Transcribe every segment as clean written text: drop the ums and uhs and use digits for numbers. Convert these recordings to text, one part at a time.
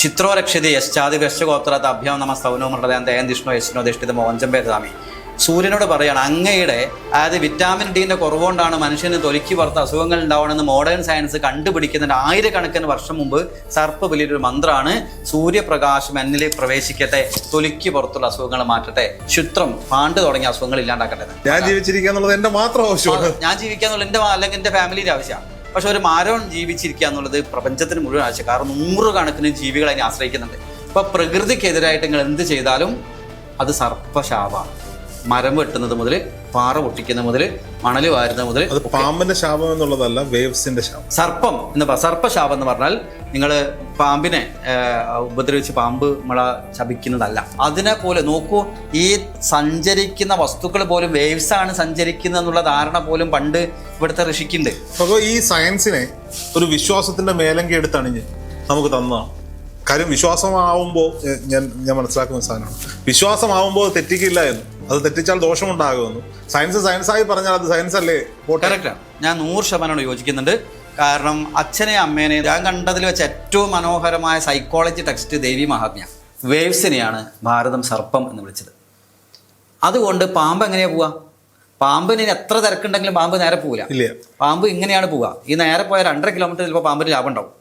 ചിത്രോ രക്ഷതി യശ്ചാതി വശ്ചഗോത്രാത് അഭ്യാം നമ സ്തവനോ മൃതയാൻ ദയൻ ദിഷ്ണോ യശ്നോ ദിഷ്ടിത മോഞ്ചം പേരാമി. സൂര്യനോട് പറയാണ്, അങ്ങയുടെ അതായത് വിറ്റാമിൻ ഡിന്റെ കുറവുകൊണ്ടാണ് മനുഷ്യന് തൊലിക്ക് പുറത്ത് അസുഖങ്ങൾ ഉണ്ടാവണമെന്ന് മോഡേൺ സയൻസ് കണ്ടുപിടിക്കുന്നതിന് ആയിരക്കണക്കിന് വർഷം മുമ്പ് സർപ്പ വലിയൊരു മന്ത്രമാണ്. സൂര്യപ്രകാശം എന്നിൽ പ്രവേശിക്കട്ടെ, തൊലിക്ക് പുറത്തുള്ള അസുഖങ്ങൾ മാറ്റട്ടെ, ശുത്രം പാണ്ട് തുടങ്ങിയ അസുഖങ്ങൾ ഇല്ലാണ്ടാക്കട്ടെ. ഞാൻ ജീവിച്ചിരിക്കുക എന്നുള്ളത് എന്റെ മാത്രം ആവശ്യമാണ്. ഞാൻ ജീവിക്കുക എന്നുള്ളത് എന്റെ അല്ലെങ്കിൽ എന്റെ ഫാമിലിയുടെ ആവശ്യമാണ്. പക്ഷെ ഒരു മരം ജീവിച്ചിരിക്കുക എന്നുള്ളത് പ്രപഞ്ചത്തിന് മുഴുവൻ ആവശ്യം. കാരണം 100 കണക്കിന് ജീവികൾ അതിനെ ആശ്രയിക്കുന്നുണ്ട്. ഇപ്പൊ പ്രകൃതിക്കെതിരായിട്ട് നിങ്ങൾ എന്ത് ചെയ്താലും അത് സർപ്പശാപമാണ്. മരം വെട്ടുന്നത് മുതൽ, പാറ പൊട്ടിക്കുന്നത് മുതൽ, മണൽ വാരുന്നത് മുതൽ. അത് പാമ്പിന്റെ ശാപം എന്നുള്ളതല്ല, വേവ്സിന്റെ ശാപം. സർപ്പം എന്ന് സർപ്പശാപം എന്ന് പറഞ്ഞാൽ നിങ്ങൾ പാമ്പിനെ ഉപദ്രവിച്ച് പാമ്പ് നമ്മളെ ശപിക്കുന്നതല്ല. അതിനെ പോലെ നോക്കൂ, ഈ സഞ്ചരിക്കുന്ന വസ്തുക്കൾ പോലും വേവ്സ് ആണ് സഞ്ചരിക്കുന്നത് എന്നുള്ള ധാരണ പോലും പണ്ട് ഇവിടുത്തെ ഋഷിക്കുണ്ട്. അപ്പോൾ ഈ സയൻസിനെ ഒരു വിശ്വാസത്തിന്റെ മേലങ്കി എടുത്തണിഞ്ഞ് നമുക്ക് തന്നതാണ്. കാര്യം വിശ്വാസമാവുമ്പോൾ ഞാൻ മനസ്സിലാക്കുന്ന സാധനമാണ്, വിശ്വാസമാവുമ്പോൾ തെറ്റിക്കില്ല എന്ന്, അത് തെറ്റിച്ചാൽ ദോഷമുണ്ടാകുമെന്ന്. സയൻസായി പറഞ്ഞാൽ അത് സയൻസ് അല്ലേ? കറക്റ്റാണ്. ഞാൻ 100% യോജിക്കുന്നുണ്ട്. കാരണം അച്ഛനെ അമ്മേനെ ഞാൻ കണ്ടതിൽ വെച്ച് ഏറ്റവും മനോഹരമായ സൈക്കോളജി ടെക്സ്റ്റ് ദേവി മഹാത്മ്യ. വേവ്സിനെയാണ് ഭാരതം സർപ്പം എന്ന് വിളിച്ചത്. അതുകൊണ്ട് പാമ്പ് എങ്ങനെയാ പോവുക? പാമ്പിന് എത്ര തിരക്കുണ്ടെങ്കിലും പാമ്പ് നേരെ പോവില്ല. പാമ്പ് ഇങ്ങനെയാണ് പോവുക. ഈ നേരെ പോയ 2.5 കിലോമീറ്റർ ചിലപ്പോൾ പാമ്പിന് ലാഭം ഉണ്ടാവും.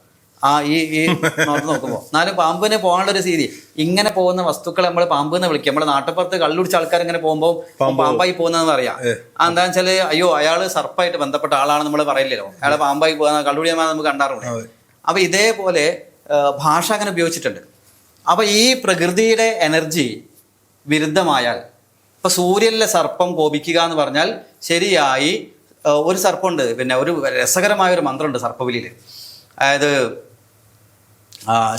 ഈ നോക്കുമ്പോൾ എന്നാലും പാമ്പിന് പോകാനുള്ള ഒരു രീതി. ഇങ്ങനെ പോകുന്ന വസ്തുക്കളെ നമ്മൾ പാമ്പ് എന്ന് വിളിക്കുക. നമ്മുടെ നാട്ടുപുറത്ത് കള്ളുടിച്ച ആൾക്കാർ ഇങ്ങനെ പോകുമ്പോൾ പാമ്പായി പോകുന്നതെന്ന് അറിയാം. എന്താ വെച്ചാല് അയ്യോ അയാള് സർപ്പായിട്ട് ബന്ധപ്പെട്ട ആളാണ് നമ്മൾ പറയില്ലല്ലോ, അയാളെ പാമ്പായി പോകുന്ന കള്ളുടിയന്മാർ നമുക്ക് കണ്ടാറുണ്ട്. അപ്പൊ ഇതേപോലെ ഭാഷ അങ്ങനെ ഉപയോഗിച്ചിട്ടുണ്ട്. അപ്പൊ ഈ പ്രകൃതിയുടെ എനർജി വിരുദ്ധമായാൽ, ഇപ്പൊ സൂര്യനിലെ സർപ്പം കോപിക്കുക എന്ന് പറഞ്ഞാൽ ശരിയായി ഒരു സർപ്പമുണ്ട്. പിന്നെ ഒരു രസകരമായ ഒരു മന്ത്രമുണ്ട് സർപ്പബലിയിൽ. അതായത്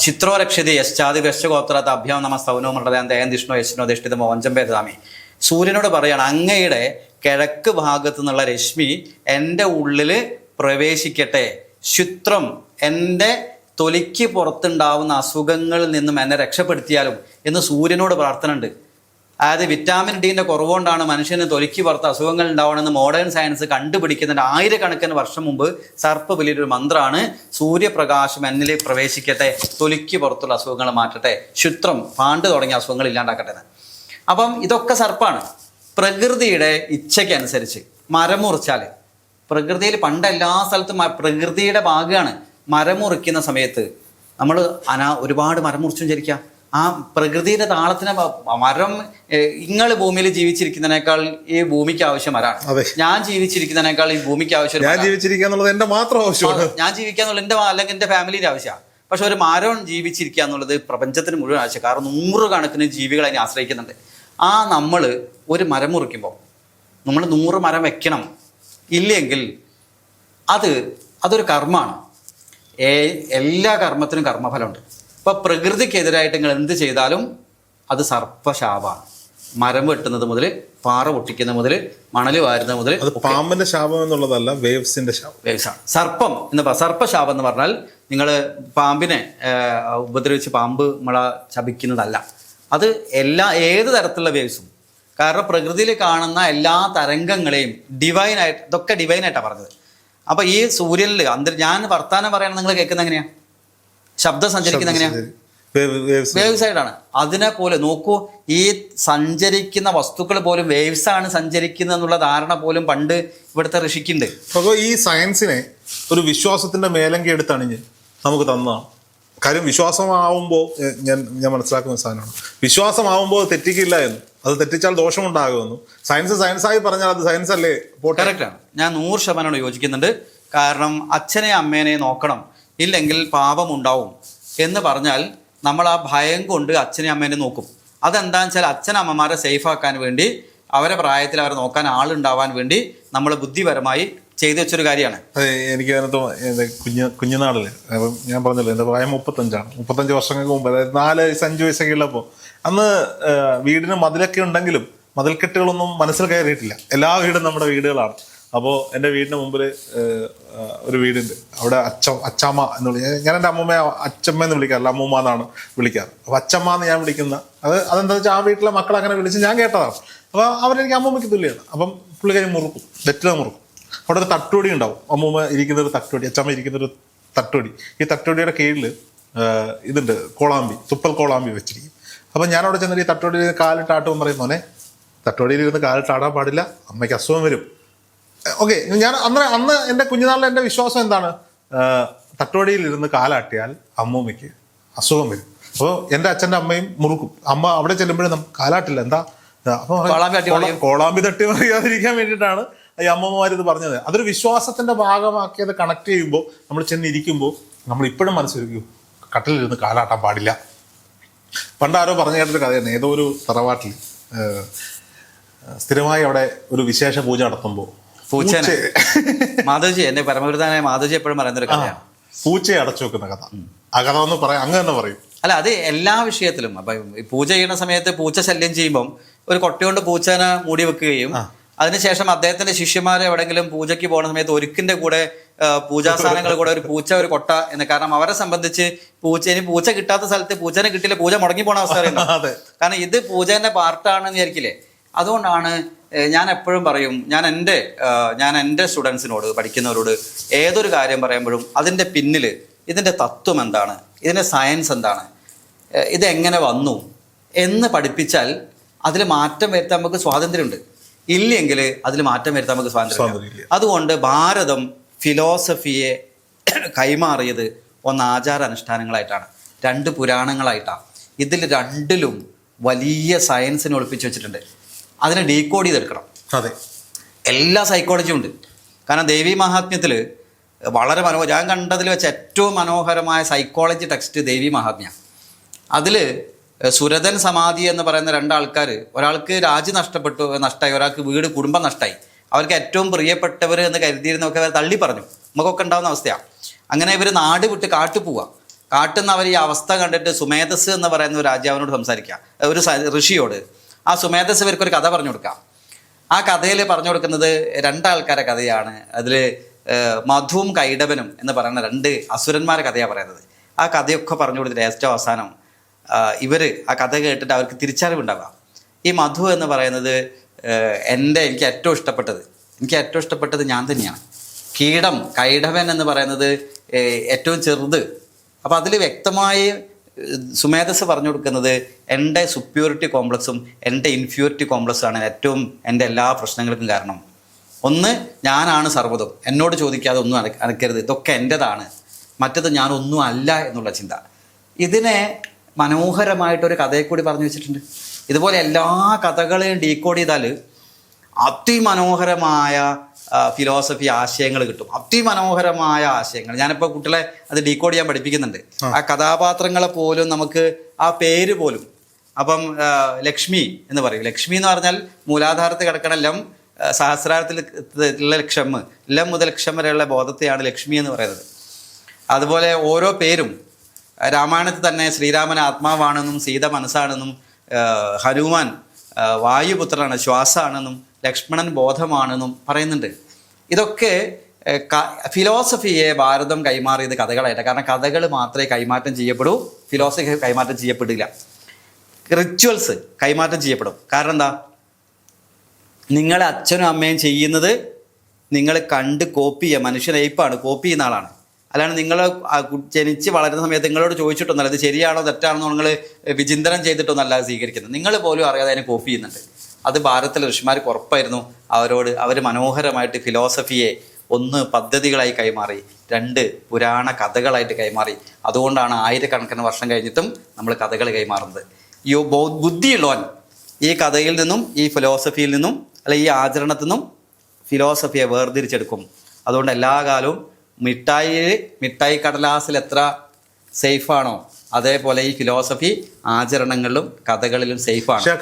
ചിത്രോ രക്ഷതി യശ്ചാതി വശ്ചഗോത്രാത് അഭ്യാം നമ സ്തവനോ മൃതയാൻ ദയൻ ദിഷ്ണോ യശ്നോ ദിഷ്ടിത മോഞ്ചം പേരാമി. സൂര്യനോട് പറയാണ്, അങ്ങയുടെ കിഴക്ക് ഭാഗത്തു നിന്നുള്ള രശ്മി എൻ്റെ ഉള്ളിൽ പ്രവേശിക്കട്ടെ, ശുത്രം എൻ്റെ തൊലിക്ക് പുറത്തുണ്ടാവുന്ന അസുഖങ്ങളിൽ നിന്നും എന്നെ രക്ഷപ്പെടുത്തിയാലും എന്ന് സൂര്യനോട് പ്രാർത്ഥന ഉണ്ട്. അതായത് വിറ്റാമിൻ ഡിന്റെ കുറവുകൊണ്ടാണ് മനുഷ്യന് തൊലിക്ക് പുറത്ത് അസുഖങ്ങൾ ഉണ്ടാവണമെന്ന് മോഡേൺ സയൻസ് കണ്ടുപിടിക്കുന്നതിന് ആയിരക്കണക്കിന് വർഷം മുമ്പ് സർപ്പ വലിയൊരു മന്ത്രമാണ്. സൂര്യപ്രകാശം എന്നിൽ പ്രവേശിക്കട്ടെ, തൊലിക്ക് പുറത്തുള്ള അസുഖങ്ങൾ മാറ്റട്ടെ, ശുത്രം പാണ്ട് തുടങ്ങിയ അസുഖങ്ങൾ ഇല്ലാണ്ടാക്കട്ടെ. അപ്പം ഇതൊക്കെ സർപ്പാണ്. പ്രകൃതിയുടെ ഇച്ഛയ്ക്കനുസരിച്ച് മരം മുറിച്ചാൽ, പ്രകൃതിയിൽ പണ്ട് എല്ലാ സ്ഥലത്തും പ്രകൃതിയുടെ ഭാഗമാണ്. മരം മുറിക്കുന്ന സമയത്ത് നമ്മൾ ഒരുപാട് മരം മുറിച്ചും ചരിക്കാം. ആ പ്രകൃതിയുടെ താളത്തിന് മരം, നിങ്ങൾ ഭൂമിയിൽ ജീവിച്ചിരിക്കുന്നതിനേക്കാൾ ഈ ഭൂമിക്ക് ആവശ്യം മരമാണ്. ഞാൻ ജീവിച്ചിരിക്കുന്നതിനേക്കാൾ ഈ ഭൂമിക്ക് ആവശ്യം. ഞാൻ ജീവിച്ചിരിക്കുക എന്നുള്ളത് എന്റെ മാത്രം ആവശ്യമാണ്. ഞാൻ ജീവിക്കുക എന്നുള്ളത് എന്റെ അല്ലെങ്കിൽ എന്റെ ഫാമിലിയുടെ ആവശ്യമാണ്. പക്ഷെ ഒരു മരം ജീവിച്ചിരിക്കുക എന്നുള്ളത് പ്രപഞ്ചത്തിന് മുഴുവൻ ആവശ്യം. കാരണം 100 കണക്കിന് ജീവികൾ അതിനെ ആശ്രയിക്കുന്നുണ്ട്. നമ്മൾ ഒരു മരം മുറിക്കുമ്പോൾ നമ്മൾ 100 മരം വെക്കണം. ഇല്ലെങ്കിൽ അതൊരു കർമ്മമാണ്. എല്ലാ കർമ്മത്തിനും കർമ്മഫലമുണ്ട്. ഇപ്പൊ പ്രകൃതിക്കെതിരായിട്ട് നിങ്ങൾ എന്ത് ചെയ്താലും അത് സർപ്പശാപമാണ്. മരം വെട്ടുന്നത് മുതൽ, പാറ പൊട്ടിക്കുന്നത് മുതൽ, മണൽ വാരുന്നത് മുതൽ. അത് പാമ്പിന്റെ ശാപം എന്നുള്ളതല്ല, വേവ്സിന്റെ ശാപം. വേവ്സാണ് സർപ്പം എന്ന് സർപ്പശാപം എന്ന് പറഞ്ഞാൽ നിങ്ങൾ പാമ്പിനെ ഉപദ്രവിച്ച് പാമ്പ് നമ്മളെ ശപിക്കുന്നതല്ല. അത് ഏത് തരത്തിലുള്ള വേവ്സും. കാരണം പ്രകൃതിയിൽ കാണുന്ന എല്ലാ തരംഗങ്ങളെയും ഡിവൈനായിട്ട്, ഇതൊക്കെ ഡിവൈനായിട്ടാണ് പറഞ്ഞത്. അപ്പൊ ഈ സൂര്യനിൽ ഞാൻ വർത്താനം പറയണം, നിങ്ങൾ കേൾക്കുന്നത് എങ്ങനെയാ? ശബ്ദം സഞ്ചരിക്കുന്ന എങ്ങനെയാ? വേവ്സ് ആയിട്ടാണ്. അതിനെ പോലെ നോക്കൂ, ഈ സഞ്ചരിക്കുന്ന വസ്തുക്കൾ പോലും വേവ്സ് ആണ് സഞ്ചരിക്കുന്നത് എന്നുള്ള ധാരണ പോലും പണ്ട് ഇവിടുത്തെ ഋഷിക്കുണ്ട്. അപ്പോൾ ഈ സയൻസിനെ ഒരു വിശ്വാസത്തിന്റെ മേലങ്കി എടുത്തണിഞ്ഞ് നമുക്ക് തന്നതാണ്. കാര്യം വിശ്വാസമാവുമ്പോൾ ഞാൻ മനസ്സിലാക്കുന്ന സാധനമാണ്, വിശ്വാസമാവുമ്പോൾ തെറ്റിക്കില്ല എന്ന്, അത് തെറ്റിച്ചാൽ ദോഷമുണ്ടാകുമെന്നും. സയൻസായി പറഞ്ഞാൽ അത് സയൻസ് അല്ലേ? കറക്റ്റാണ്. ഞാൻ 100% യോജിക്കുന്നുണ്ട്. കാരണം അച്ഛനെ അമ്മേനെ നോക്കണം, ഇല്ലെങ്കിൽ പാപമുണ്ടാവും എന്ന് പറഞ്ഞാൽ നമ്മൾ ആ ഭയം കൊണ്ട് അച്ഛനെ അമ്മേനെ നോക്കും. അതെന്താണെന്ന് വെച്ചാൽ അച്ഛനമ്മമാരെ സേഫാക്കാൻ വേണ്ടി, അവരെ പ്രായത്തിൽ അവരെ നോക്കാൻ ആളുണ്ടാവാൻ വേണ്ടി നമ്മൾ ബുദ്ധിപരമായി ചെയ്തു വെച്ചൊരു കാര്യമാണ്. എനിക്ക് അതിനകത്ത് കുഞ്ഞുനാളിൽ ഞാൻ പറഞ്ഞല്ലോ, എൻ്റെ പ്രായം 35ആണ്. 35 വർഷങ്ങൾക്ക് മുമ്പ്, അതായത് 4-5 വയസ്സൊക്കെ ഉള്ളപ്പോൾ, അന്ന് വീടിന് മതിലൊക്കെ ഉണ്ടെങ്കിലും മതിൽക്കെട്ടുകളൊന്നും മനസ്സിൽ കയറിയിട്ടില്ല. എല്ലാ വീടും നമ്മുടെ വീടുകളാണ്. അപ്പോൾ എൻ്റെ വീടിന് മുമ്പിൽ ഒരു വീടുണ്ട്. അവിടെ അച്ചമ്മ എന്ന് ഞാൻ എൻ്റെ അമ്മൂമ്മയെ അച്ചമ്മ എന്ന് വിളിക്കാറില്ല, അമ്മൂമ്മ എന്നാണ് വിളിക്കാറ്. അപ്പോൾ അച്ചമ്മ എന്ന് ഞാൻ വിളിക്കുന്ന അതെന്താ വെച്ചാൽ ആ വീട്ടിലെ മക്കൾ അങ്ങനെ വിളിച്ച് ഞാൻ കേട്ടതാണ്. അപ്പോൾ അവരെനിക്ക് അമ്മൂമ്മയ്ക്ക് തുല്യമാണ്. അപ്പം പുള്ളിക്കാരി മുറുക്കും, വെറ്റില മുറുക്കും. അവിടെ ഒരു തട്ടുവടി ഉണ്ടാവും, അമ്മൂമ്മ ഇരിക്കുന്നൊരു തട്ടുവടി, അച്ചമ്മ ഇരിക്കുന്നൊരു തട്ടുവടി. ഈ തട്ടുവടിയുടെ കീഴിൽ ഇതുണ്ട് കോളാമ്പി, തുപ്പൽ കോളാമ്പി വെച്ചിരിക്കും. അപ്പം ഞാനവിടെ ചെന്നിട്ട് ഈ തട്ടോടിയിൽ കാലിട്ടാട്ടും പറയും, മോനെ തട്ടോടിയിലിരുന്ന് കാലിട്ടാടാൻ പാടില്ല, അമ്മയ്ക്ക് അസുഖം വരും. ഓക്കെ, ഞാൻ അന്ന് എൻ്റെ കുഞ്ഞുനാളിൽ എൻ്റെ വിശ്വാസം എന്താണ്, തട്ടോടിയിലിരുന്ന് കാലാട്ടിയാൽ അമ്മൂമ്മയ്ക്ക് അസുഖം വരും. അപ്പോൾ എൻ്റെ അച്ഛൻ്റെ അമ്മയും മുറുക്കും. അമ്മ അവിടെ ചെല്ലുമ്പോഴും കാലാട്ടില്ല, എന്താ അപ്പോൾ കോളാമ്പി തട്ടി മറിയാതിരിക്കാൻ വേണ്ടിയിട്ടാണ് ഈ അമ്മമാർ ഇത് പറഞ്ഞത്. അതൊരു വിശ്വാസത്തിന്റെ ഭാഗമാക്കി അത് കണക്ട് ചെയ്യുമ്പോൾ നമ്മൾ ചെന്നിരിക്കുമ്പോൾ നമ്മൾ ഇപ്പോഴും മനസ്സിലാക്കും കട്ടിലിരുന്ന് കാലാട്ടാൻ പാടില്ല. പണ്ട് ആരോ പറഞ്ഞു കേട്ടൊരു കഥയാണ്, ഏതോ ഒരു തറവാട്ടിൽ സ്ഥിരമായി അവിടെ ഒരു വിശേഷ പൂജ നടത്തുമ്പോൾ മാധവജി, എന്റെ പരമഗുരുതാനായ മാധവജി എപ്പോഴും പറയുന്നൊരു കഥയാണ്, പൂച്ചയെ അടച്ചു വെക്കുന്ന കഥ. ആ കഥ ഒന്ന് പറയാം, അങ്ങ് തന്നെ പറയും. അല്ല, അത് എല്ലാ വിഷയത്തിലും. അപ്പൊ പൂജ ചെയ്യുന്ന സമയത്ത് പൂച്ച ശല്യം ചെയ്യുമ്പം ഒരു കൊട്ടയോണ്ട് പൂച്ചനെ മൂടി വെക്കുകയും അതിനുശേഷം അദ്ദേഹത്തിന്റെ ശിഷ്യന്മാരെ എവിടെങ്കിലും പൂജയ്ക്ക് പോകുന്ന സമയത്ത് ഒരുക്കിന്റെ കൂടെ പൂജാസ്ഥാനങ്ങൾ കൂടെ ഒരു പൂച്ച, ഒരു കൊട്ട എന്ന്. കാരണം അവരെ സംബന്ധിച്ച് പൂച്ച കിട്ടാത്ത സ്ഥലത്ത് പൂച്ചനെ കിട്ടില്ല, പൂജ മുടങ്ങി പോണ അവസ്ഥ അറിയുന്നത്. കാരണം ഇത് പൂജന്റെ പാർട്ടാണെന്ന് വിചാരിക്കില്ലേ. അതുകൊണ്ടാണ് ഞാൻ എപ്പോഴും പറയും, ഞാൻ എൻ്റെ സ്റ്റുഡൻസിനോട്, പഠിക്കുന്നവരോട് ഏതൊരു കാര്യം പറയുമ്പോഴും അതിൻ്റെ പിന്നിൽ ഇതിൻ്റെ തത്വം എന്താണ്, ഇതിൻ്റെ സയൻസ് എന്താണ്, ഇതെങ്ങനെ വന്നു എന്ന് പഠിപ്പിച്ചാൽ അതിൽ മാറ്റം വരുത്താൻ നമുക്ക് സ്വാതന്ത്ര്യമുണ്ട്. ഇല്ലെങ്കിൽ അതിൽ മാറ്റം വരുത്താൻ നമുക്ക് സ്വാതന്ത്ര്യം. അതുകൊണ്ട് ഭാരതം ഫിലോസഫിയെ കൈമാറിയത് ഒന്ന് ആചാരാനുഷ്ഠാനങ്ങളായിട്ടാണ്, 2 പുരാണങ്ങളായിട്ടാണ്. ഇതിൽ രണ്ടിലും വലിയ സയൻസിനെ ഒളിപ്പിച്ച് വെച്ചിട്ടുണ്ട്. അതിനെ ഡീകോഡ് ചെയ്തെടുക്കണം. അതെ, എല്ലാ സൈക്കോളജിയും ഉണ്ട്. കാരണം ദേവി മഹാത്മ്യത്തിൽ വളരെ ഞാൻ കണ്ടതിൽ വെച്ച് ഏറ്റവും മനോഹരമായ സൈക്കോളജി ടെക്സ്റ്റ് ദേവി മഹാത്മ്യ. അതിൽ സുരതൻ സമാധി എന്ന് പറയുന്ന 2 ആൾക്കാർ, ഒരാൾക്ക് രാജ്യം നഷ്ടമായി, ഒരാൾക്ക് വീട് കുടുംബം നഷ്ടമായി. അവർക്ക് ഏറ്റവും പ്രിയപ്പെട്ടവർ എന്ന് കരുതിയിരുന്നൊക്കെ അവർ തള്ളി പറഞ്ഞു. നമുക്കൊക്കെ ഉണ്ടാകുന്ന അവസ്ഥയാണ്. അങ്ങനെ ഇവർ നാട് വിട്ട് കാട്ടു പോവുക. കാട്ടുന്ന അവർ ഈ അവസ്ഥ കണ്ടിട്ട് സുമേധസ് എന്ന് പറയുന്ന ഒരു രാജാവിനോട് സംസാരിക്കുക, ഒരു ഋഷിയോട്. ആ സുമേധസ് ഇവർക്കൊരു കഥ പറഞ്ഞു കൊടുക്കാം. ആ കഥയിൽ പറഞ്ഞു കൊടുക്കുന്നത് 2 ആൾക്കാരുടെ കഥയാണ്. അതിൽ മധുവും കൈടവനും എന്ന് പറയുന്ന 2 അസുരന്മാരുടെ കഥയാണ് പറയുന്നത്. ആ കഥയൊക്കെ പറഞ്ഞു കൊടുത്തിട്ട് ഏറ്റവും അവസാനം ഇവർ ആ കഥ കേട്ടിട്ട് അവർക്ക് തിരിച്ചറിവുണ്ടാവുക. ഈ മധു എന്ന് പറയുന്നത് എനിക്ക് ഏറ്റവും ഇഷ്ടപ്പെട്ടത് ഞാൻ തന്നെയാണ്. കൈടവൻ എന്ന് പറയുന്നത് ഏറ്റവും ചെറുത്. അപ്പം അതിൽ വ്യക്തമായി സുമേധസ് പറഞ്ഞു കൊടുക്കുന്നത് എൻ്റെ സുപ്യൂരിറ്റി കോംപ്ലക്സും എൻ്റെ ഇൻഫ്യൂരിറ്റി കോംപ്ലക്സും ആണ് ഏറ്റവും എൻ്റെ എല്ലാ പ്രശ്നങ്ങൾക്കും കാരണം. ഒന്ന്, ഞാനാണ് സർവ്വതും, എന്നോട് ചോദിക്കാതെ ഒന്നും അനക്കരുത്, ഇതൊക്കെ എൻ്റെതാണ്. മറ്റത് ഞാനൊന്നും അല്ല എന്നുള്ള ചിന്ത. ഇതിനെ മനോഹരമായിട്ടൊരു കഥയെ കൂടി പറഞ്ഞു വെച്ചിട്ടുണ്ട്. ഇതുപോലെ എല്ലാ കഥകളെയും ഡീകോഡ് ചെയ്താൽ അതിമനോഹരമായ ഫിലോസഫി ആശയങ്ങൾ കിട്ടും. അതിമനോഹരമായ ആശയങ്ങൾ. ഞാനിപ്പോൾ കുട്ടികളെ അത് ഡീകോഡ് ചെയ്യാൻ പഠിപ്പിക്കുന്നുണ്ട്. ആ കഥാപാത്രങ്ങളെ പോലും നമുക്ക് ആ പേര് പോലും. അപ്പം ലക്ഷ്മി എന്ന് പറയും. ലക്ഷ്മി എന്ന് പറഞ്ഞാൽ മൂലാധാരത്തിൽ കിടക്കണ ലം, സഹസ്രാരത്തിൽ ഉള്ള ലക്ഷം, ലം മുതൽ ലക്ഷം വരെയുള്ള ബോധത്തെയാണ് ലക്ഷ്മി എന്ന് പറയുന്നത്. അതുപോലെ ഓരോ പേരും രാമായണത്തിൽ തന്നെ ശ്രീരാമൻ ആത്മാവാണെന്നും സീത മനസ്സാണെന്നും ഹനുമാൻ വായുപുത്രനാണ്, ശ്വാസമാണെന്നും ലക്ഷ്മണൻ ബോധമാണെന്നും പറയുന്നുണ്ട്. ഇതൊക്കെ ഫിലോസഫിയെ ഭാരതം കൈമാറിയത് കഥകളായിട്ട്. കാരണം കഥകൾ മാത്രമേ കൈമാറ്റം ചെയ്യപ്പെടൂ, ഫിലോസഫി കൈമാറ്റം ചെയ്യപ്പെടില്ല. റിച്വൽസ് കൈമാറ്റം ചെയ്യപ്പെടും. കാരണം എന്താ, നിങ്ങളെ അച്ഛനും അമ്മയും ചെയ്യുന്നത് നിങ്ങൾ കണ്ട് കോപ്പി ചെയ്യുക. മനുഷ്യൻ ഏപ്പാണ്, കോപ്പി ചെയ്യുന്ന ആളാണ്. അല്ലാണ്ട് നിങ്ങൾ ജനിച്ച് വളരുന്ന സമയത്ത് നിങ്ങളോട് ചോദിച്ചിട്ടൊന്നല്ല ഇത് ശരിയാണോ തെറ്റാണോ നിങ്ങൾ വിചിന്തനം ചെയ്തിട്ടൊന്നല്ല സ്വീകരിക്കുന്നത്. നിങ്ങൾ പോലും അറിയാതെ അതിനെ കോപ്പി ചെയ്യുന്നുണ്ട്. അത് ഭാരതത്തിലെ ഋഷിമാർക്ക് ഉറപ്പായിരുന്നു. അവർ മനോഹരമായിട്ട് ഫിലോസഫിയെ 1 പദ്ധതികളായി കൈമാറി, 2 പുരാണ കഥകളായിട്ട് കൈമാറി. അതുകൊണ്ടാണ് ആയിരക്കണക്കിന് വർഷം കഴിഞ്ഞിട്ടും നമ്മൾ കഥകൾ കൈമാറുന്നത്. ഈ ബുദ്ധിയുള്ളവൻ ഈ കഥയിൽ നിന്നും ഈ ഫിലോസഫിയിൽ നിന്നും അല്ലെ ഈ ആചരണത്തിൽ നിന്നും ഫിലോസഫിയെ വേർതിരിച്ചെടുക്കും. അതുകൊണ്ട് എല്ലാ കാലവും മിഠായി കടലാസിൽ എത്ര സേഫാണോ അതേപോലെ ഈ ഫിലോസഫി ആചരണങ്ങളിലും കഥകളിലും സേഫാണ്. പക്ഷെ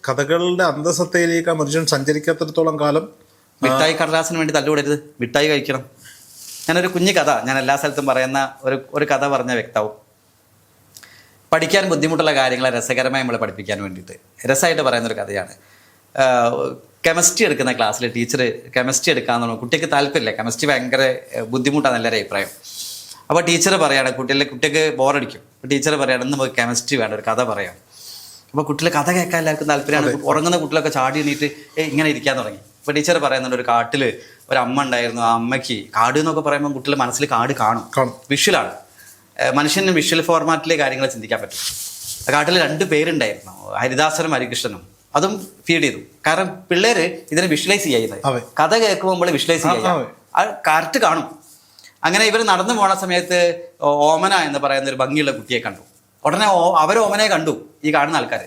കഥകളുടെ അന്തസത്തയിലേക്ക് മനുഷ്യൻ സഞ്ചരിക്കാത്തിടത്തോളം കാലം മിഠായി കടലാസിന് വേണ്ടി തല്ലുകൂടരുത്, മിഠായി കഴിക്കണം. ഞാനൊരു കുഞ്ഞു കഥ, ഞാൻ എല്ലാ സ്ഥലത്തും പറയുന്ന ഒരു കഥ പറഞ്ഞ വ്യക്താവും. പഠിക്കാൻ ബുദ്ധിമുട്ടുള്ള കാര്യങ്ങളെ രസകരമായി നമ്മളെ പഠിപ്പിക്കാൻ വേണ്ടിയിട്ട് രസമായിട്ട് പറയുന്നൊരു കഥയാണ്. കെമിസ്ട്രി എടുക്കുന്ന ക്ലാസ്സിൽ ടീച്ചർ കെമിസ്ട്രി എടുക്കാമെന്ന് കുട്ടിക്ക് താല്പര്യമില്ല. കെമിസ്ട്രി ഭയങ്കര ബുദ്ധിമുട്ടാണ് എല്ലാവരുടെ അഭിപ്രായം. അപ്പോൾ ടീച്ചർ പറയാണ്, കുട്ടിക്ക് ബോറടിക്കും. ടീച്ചർ പറയാണ് ഇന്ന് നമുക്ക് കെമിസ്ട്രി വേണ്ട, ഒരു കഥ പറയാം. അപ്പോൾ കുട്ടികൾ കഥ കേൾക്കാൻ എല്ലാവർക്കും താല്പര്യമാണ്. ഉറങ്ങുന്ന കുട്ടികളൊക്കെ ചാടി എണീറ്റ് ഇങ്ങനെ ഇരിക്കാൻ തുടങ്ങി. അപ്പോൾ ടീച്ചർ പറയുന്നുണ്ട്, ഒരു കാട്ടിൽ ഒരു അമ്മ ഉണ്ടായിരുന്നു. ആ അമ്മയ്ക്ക് കാട് എന്നൊക്കെ പറയുമ്പോൾ കുട്ടികളുടെ മനസ്സിൽ കാട് കാണും, വിഷ്വലാണ്. മനുഷ്യന് വിഷ്വൽ ഫോർമാറ്റിലെ കാര്യങ്ങൾ ചിന്തിക്കാൻ പറ്റും. കാട്ടിൽ 2 പേരുണ്ടായിരുന്നു, ഹരിദാസനും ഹരികൃഷ്ണനും. അതും ഫീഡ് ചെയ്തു. കാരണം പിള്ളേര് ഇതിനെ വിഷ്വലൈസ് ചെയ്യുന്നത്, അതെ. കഥ കേൾക്കുമ്പോൾ നമ്മൾ വിഷ്വലൈസ് ചെയ്യാം, അത് കറക്റ്റ് കാണും. അങ്ങനെ ഇവർ നടന്നു പോണ സമയത്ത് ഓമന എന്ന് പറയുന്ന ഒരു ഭംഗിയുള്ള കുട്ടിയെ കണ്ടു. ഉടനെ അവർ ഓമനയെ കണ്ടു, ഈ കാണുന്ന ആൾക്കാർ.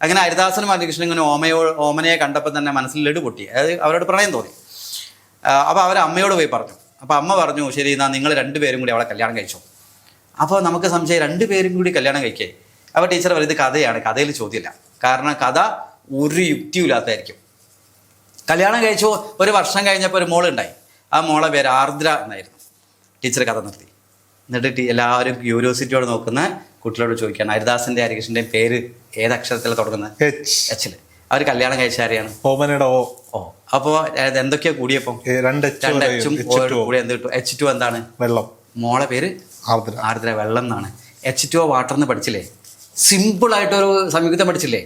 അങ്ങനെ ഹരിദാസനും ഹരികൃഷ്ണനും ഇങ്ങനെ ഓമനയെ കണ്ടപ്പോൾ തന്നെ മനസ്സിൽ ലഡു പൊട്ടി, അതായത് അവരോട് പ്രണയം തോന്നി. അപ്പോൾ അവർ അമ്മയോട് പോയി പറഞ്ഞു. അപ്പോൾ അമ്മ പറഞ്ഞു, ശരി എന്നാൽ നിങ്ങൾ 2 പേരും കൂടി അവളെ കല്യാണം കഴിച്ചോ. അപ്പോൾ നമുക്ക് സംശയം, 2 പേരും കൂടി കല്യാണം കഴിക്കേ? അപ്പോൾ ടീച്ചർ പറയുന്നത് കഥയാണ്, കഥയിൽ ചോദ്യമില്ല. കാരണം കഥ ഒരു യുക്തിയില്ലാത്തതായിരിക്കും. കല്യാണം കഴിച്ചു 1 വർഷം കഴിഞ്ഞപ്പോൾ ഒരു മോളുണ്ടായി. ആ മോളെ പേര് ആർദ്ര എന്നായിരുന്നു. ടീച്ചർ കഥ നിർത്തി. എന്നിട്ട് എല്ലാവരും ക്യൂരിയോസിറ്റിയോട് നോക്കുന്ന കുട്ടികളോട് ചോദിക്കുകയാണ്, ഹരിദാസിൻ്റെ ഹരികൃഷ്ണൻ്റെയും പേര് ഏതക്ഷരത്തിൽ തുടങ്ങുന്നത്? എച്ചിൽ. അവർ കല്യാണം കഴിച്ചാരെയാണ്? ഓമനയുടെ ഓ. അപ്പോൾ എന്തൊക്കെയാ കൂടിയപ്പോൾ? 2 Hഉം കൂടി എന്ത് കിട്ടും? H2 എന്താണ്? വെള്ളം. മോളെ പേര് ആർദ്ര, വെള്ളം എന്നാണ്. H2O വാട്ടർ എന്ന് പഠിച്ചില്ലേ? സിമ്പിൾ ആയിട്ടൊരു സംയുക്തം പഠിച്ചില്ലേ?